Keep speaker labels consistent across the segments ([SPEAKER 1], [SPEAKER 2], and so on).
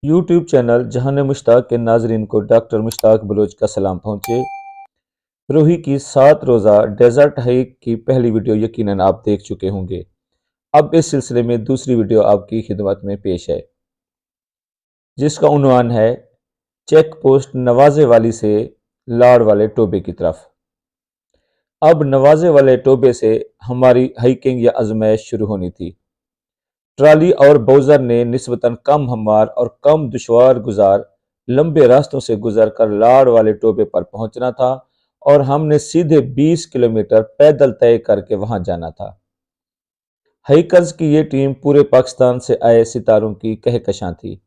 [SPEAKER 1] YouTube channel जहान मुश्ताक के नाजरीन को डॉक्टर मुश्ताक बलोच का सलाम पहुँचे। रोही की 7 रोज़ा डेजर्ट हाइक की पहली वीडियो यकीनन आप देख चुके होंगे। अब इस सिलसिले में दूसरी वीडियो आपकी खिदमत में पेश है, जिसका उन्वान है चेक पोस्ट नवाजे वाली से लाड़ वाले टोबे की तरफ। अब नवाजे वाले टोबे से हमारी हाइकिंग या आजमाइश शुरू होनी थी। ट्राली और बोजर ने निस्बतन कम हमवार और कम दुश्वार गुजार लंबे रास्तों से गुजर कर लाड़ वाले टोबे पर पहुंचना था और हमने सीधे 20 किलोमीटर पैदल तय करके वहां जाना था। हाइकर्स की ये टीम पूरे पाकिस्तान से आए सितारों की कहकशां थी।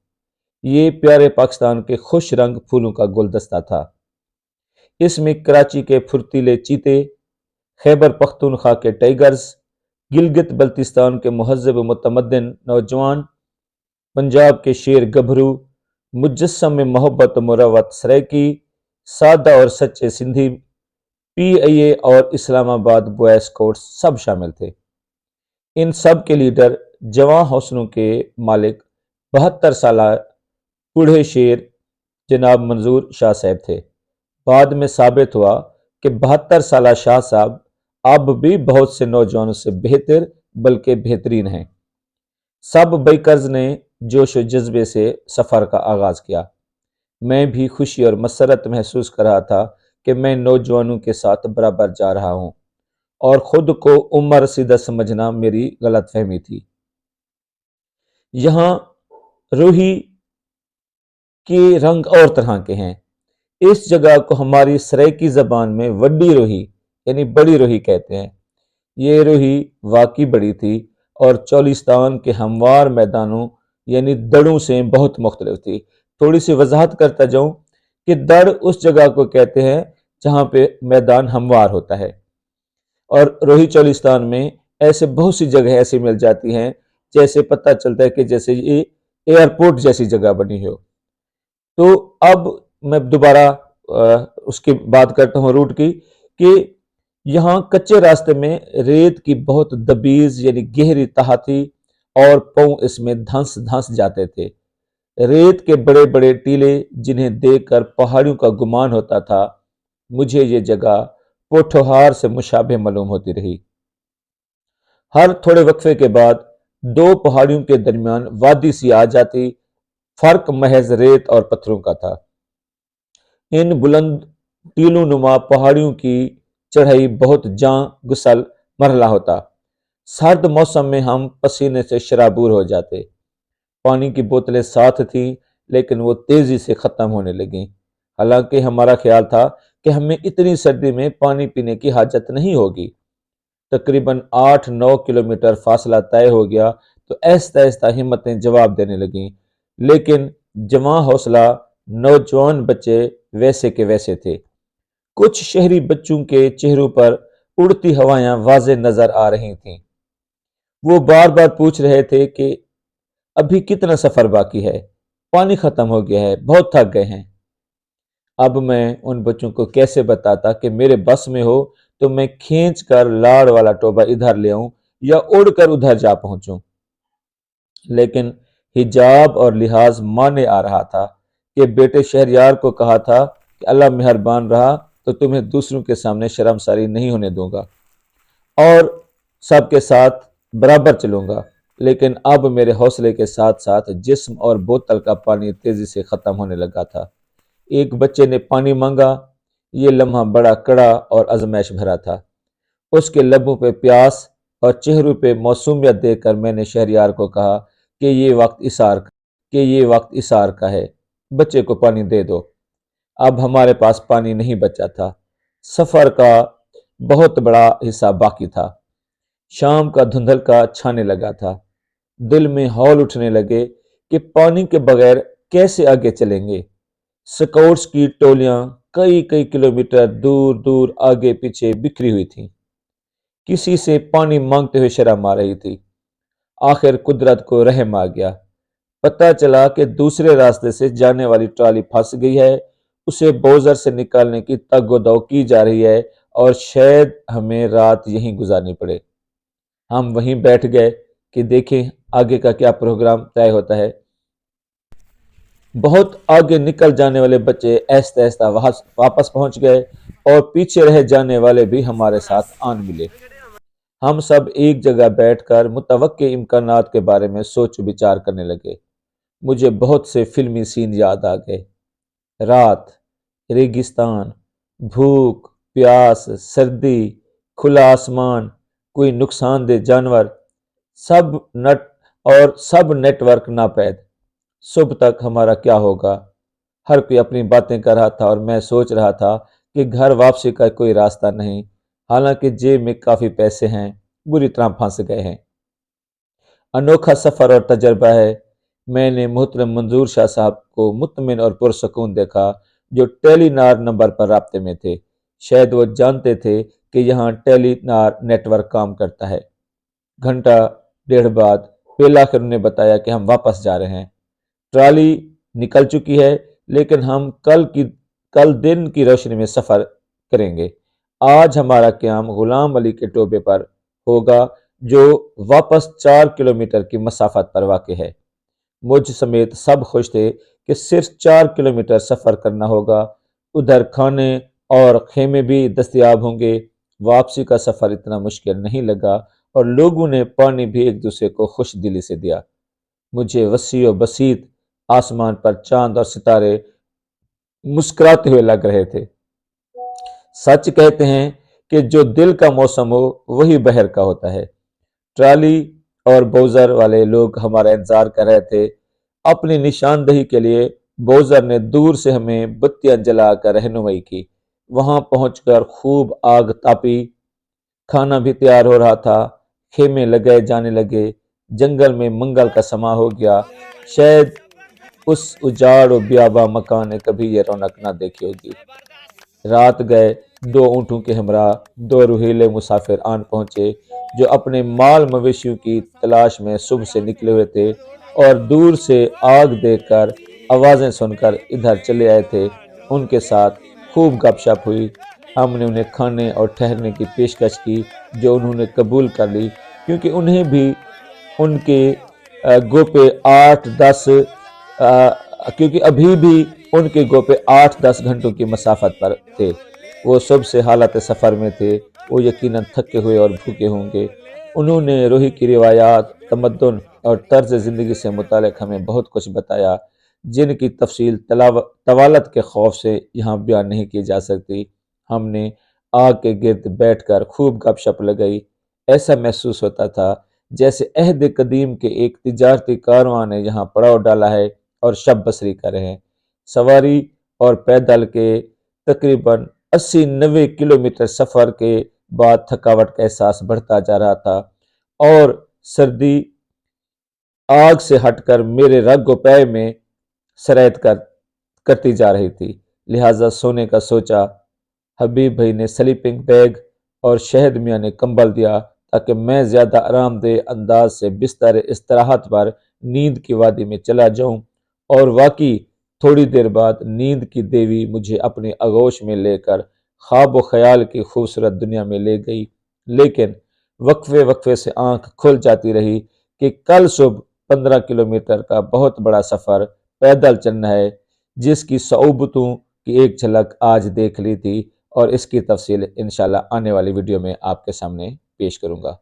[SPEAKER 1] ये प्यारे पाकिस्तान के खुश रंग फूलों का गुलदस्ता था। इसमें कराची के फुर्तीले चीते, खैबर पख्तूनख्वा के टाइगर्स, गिलगित बल्तिस्तान के महज़्ज़ब मुतमद्दिन नौजवान, पंजाब के शेर गभरू, मुजस्सम में मोहब्बत मुरवत सराइकी, सादा और सच्चे सिंधी, PIA और इस्लामाबाद बॉय स्काउट्स सब शामिल थे। इन सब के लीडर जवां हौसलों के मालिक 72 साल बूढ़े शेर जनाब मंजूर शाह साहब थे। बाद में साबित हुआ कि 72 साल शाह साहब अब भी बहुत से नौजवानों से बेहतर बल्कि बेहतरीन हैं। सब बाइकर्स ने जोश व जज्बे से सफ़र का आगाज़ किया। मैं भी खुशी और मसरत महसूस कर रहा था कि मैं नौजवानों के साथ बराबर जा रहा हूँ और ख़ुद को उम्र रसीदा समझना मेरी गलत फहमी थी। यहाँ रूही के रंग और तरह के हैं। इस जगह को हमारी सराइकी ज़बान में वड्डी रोही यानी बड़ी रोही कहते हैं। ये रोही वाकई बड़ी थी और चौलिस्तान के हमवार मैदानों यानी दड़ों से बहुत मुख्तलिफ थी। थोड़ी सी वजाहत करता जाऊं कि दड़ उस जगह को कहते हैं जहां पे मैदान हमवार होता है, और रोही चौलिस्तान में ऐसे बहुत सी जगह ऐसी मिल जाती हैं जैसे पता चलता है कि जैसे ये एयरपोर्ट जैसी जगह बनी हो। तो अब मैं दोबारा उसकी बात करता हूँ रूट की, कि यहाँ कच्चे रास्ते में रेत की बहुत दबीज यानी गहरी तह थी और पाँव इसमें धंस धंस जाते थे। रेत के बड़े बड़े टीले जिन्हें देखकर पहाड़ियों का गुमान होता था। मुझे ये जगह पोठोहार से मुशाबे मालूम होती रही। हर थोड़े वक्फे के बाद दो पहाड़ियों के दरमियान वादी सी आ जाती। फर्क महज रेत और पत्थरों का था। इन बुलंद टीलों नुमा पहाड़ियों की चढ़ाई बहुत जां गुसल मरहला होता। सर्द मौसम में हम पसीने से शराबूर हो जाते। पानी की बोतलें साथ थीं, लेकिन वो तेजी से खत्म होने लगी। हालांकि हमारा ख्याल था कि हमें इतनी सर्दी में पानी पीने की हाजत नहीं होगी। तकरीबन 8-9 किलोमीटर फासला तय हो गया तो ऐसा ऐसा हिम्मतें जवाब देने लगीं, लेकिन जवां हौसला नौजवान बच्चे वैसे के वैसे थे। कुछ शहरी बच्चों के चेहरों पर उड़ती हवाएं वाज़े नजर आ रही थीं। वो बार बार पूछ रहे थे कि अभी कितना सफर बाकी है, पानी खत्म हो गया है, बहुत थक गए हैं। अब मैं उन बच्चों को कैसे बताता कि मेरे बस में हो तो मैं खींच कर लाड़ वाला टोबा इधर ले आऊं या उड़कर उधर जा पहुंचूं। लेकिन हिजाब और लिहाज माने आ रहा था कि बेटे शहरयार को कहा था कि अल्लाह मेहरबान रहा तो तुम्हें दूसरों के सामने शर्मसारी नहीं होने दूंगा और सबके साथ बराबर चलूंगा। लेकिन अब मेरे हौसले के साथ साथ जिस्म और बोतल का पानी तेजी से खत्म होने लगा था। एक बच्चे ने पानी मांगा। ये लम्हा बड़ा कड़ा और आजमाइश भरा था। उसके लबों पे प्यास और चेहरों पे मौसूमियत देखकर मैंने शहरयार को कहा कि ये वक्त इसार का है, बच्चे को पानी दे दो। अब हमारे पास पानी नहीं बचा था। सफर का बहुत बड़ा हिस्सा बाकी था। शाम का धुंधलका छाने लगा था। दिल में हौल उठने लगे कि पानी के बगैर कैसे आगे चलेंगे। स्काउट्स की टोलियां कई कई किलोमीटर दूर दूर आगे पीछे बिखरी हुई थीं। किसी से पानी मांगते हुए शर्म आ रही थी। आखिर कुदरत को रहम आ गया। पता चला कि दूसरे रास्ते से जाने वाली ट्राली फंस गई है। उसे बोजर से निकालने की तगोदौ की जा रही है और शायद हमें रात यहीं गुजारनी पड़े। हम वहीं बैठ गए कि देखें आगे का क्या प्रोग्राम तय होता है। بہت آگے نکل جانے والے بچے آہستہ آہستہ واپس پہنچ گئے اور پیچھے رہ جانے والے بھی ہمارے ساتھ آن ملے۔ ہم سب ایک جگہ بیٹھ کر متوقع امکانات کے بارے میں سوچ بچار کرنے لگے۔ مجھے بہت سے فلمی سین یاد آ گئے۔ رات، ریگستان، بھوک، پیاس، سردی، کھلا آسمان، کوئی نقصان دہ جانور، سب نیٹ ورک ناپید۔ صبح تک ہمارا کیا ہوگا؟ ہر کوئی اپنی باتیں کر رہا تھا اور میں سوچ رہا تھا کہ گھر واپسی کا کوئی راستہ نہیں، حالانکہ جیب میں کافی پیسے ہیں، بری طرح پھنس گئے ہیں۔ انوکھا سفر اور تجربہ ہے۔ میں نے محترم منظور شاہ صاحب کو مطمئن اور پرسکون دیکھا، جو ٹیلی نار نمبر پر رابطے میں تھے۔ شاید وہ جانتے تھے کہ یہاں ٹیلی نار نیٹ ورک کام کرتا ہے۔ گھنٹہ ڈیڑھ بعد بالآخر انہیں بتایا کہ ہم واپس جا رہے ہیں۔ ٹرالی نکل چکی ہے، لیکن ہم کل دن کی روشنی میں سفر کریں گے۔ آج ہمارا قیام غلام علی کے ٹوبے پر ہوگا، جو واپس 4 کلومیٹر کی مسافت پر واقع ہے۔ مجھ سمیت سب خوش تھے کہ صرف 4 کلومیٹر سفر کرنا ہوگا۔ ادھر کھانے اور خیمے بھی دستیاب ہوں گے۔ واپسی کا سفر اتنا مشکل نہیں لگا اور لوگوں نے پانی بھی ایک دوسرے کو خوش دلی سے دیا۔ مجھے وسیع و بسیط آسمان پر چاند اور ستارے مسکراتے ہوئے لگ رہے تھے۔ سچ کہتے ہیں کہ جو دل کا موسم ہو وہی بہر کا ہوتا ہے۔ ٹرالی اور بوزر والے لوگ ہمارا انتظار کر رہے تھے۔ اپنی نشاندہی کے لیے بوزر نے دور سے ہمیں بتیاں جلا کر رہنمائی کی۔ وہاں پہنچ کر خوب آگ تاپی، کھانا بھی تیار ہو رہا تھا، خیمے لگائے جانے لگے، جنگل میں منگل کا سما ہو گیا۔ شاید اس اجاڑ و بیاباں مکان نے کبھی یہ رونق نہ دیکھی ہوگی۔ رات گئے، 2 اونٹوں کے ہمراہ 2 روحیلے مسافر آن پہنچے، جو اپنے مال مویشیوں کی تلاش میں صبح سے نکلے ہوئے تھے اور دور سے آگ دیکھ کر، آوازیں سن کر ادھر چلے آئے تھے۔ ان کے ساتھ خوب گپ شپ ہوئی۔ ہم نے انہیں کھانے اور ٹھہرنے کی پیشکش کی، جو انہوں نے قبول کر لی، کیونکہ انہیں بھی ان کے گوپے 8-10 کیونکہ ابھی بھی ان کے گوپے 8-10 گھنٹوں کی مسافت پر تھے۔ وہ صبح سے حالت سفر میں تھے۔ وہ یقیناً تھکے ہوئے اور بھوکے ہوں گے۔ انہوں نے روحی کی روایات، تمدن اور طرز زندگی سے متعلق ہمیں بہت کچھ بتایا، جن کی تفصیل طوالت کے خوف سے یہاں بیان نہیں کی جا سکتی۔ ہم نے آگ کے گرد بیٹھ کر خوب گپ شپ لگائی۔ ایسا محسوس ہوتا تھا جیسے عہد قدیم کے ایک تجارتی کارواں نے یہاں پڑاؤ ڈالا ہے اور شب بسری کر رہے ہیں۔ سواری اور پیدل کے تقریباً 80-90 کلومیٹر سفر کے بعد تھکاوٹ کا احساس بڑھتا جا رہا تھا اور سردی آگ سے ہٹ کر میرے رگ و پے میں سرایت کرتی جا رہی تھی۔ لہٰذا سونے کا سوچا۔ حبیب بھائی نے سلیپنگ بیگ اور شہد میاں نے کمبل دیا تاکہ میں زیادہ آرام دہ انداز سے بستر استراحت پر نیند کی وادی میں چلا جاؤں، اور واقعی تھوڑی دیر بعد نیند کی دیوی مجھے اپنی آغوش میں لے کر خواب و خیال کی خوبصورت دنیا میں لے گئی۔ لیکن وقفے سے آنکھ کھل جاتی رہی کہ کل صبح 15 کلومیٹر کا بہت بڑا سفر پیدل چلنا ہے، جس کی صعوبتوں کی ایک جھلک آج دیکھ لی تھی، اور اس کی تفصیل انشاءاللہ آنے والی ویڈیو میں آپ کے سامنے پیش کروں گا۔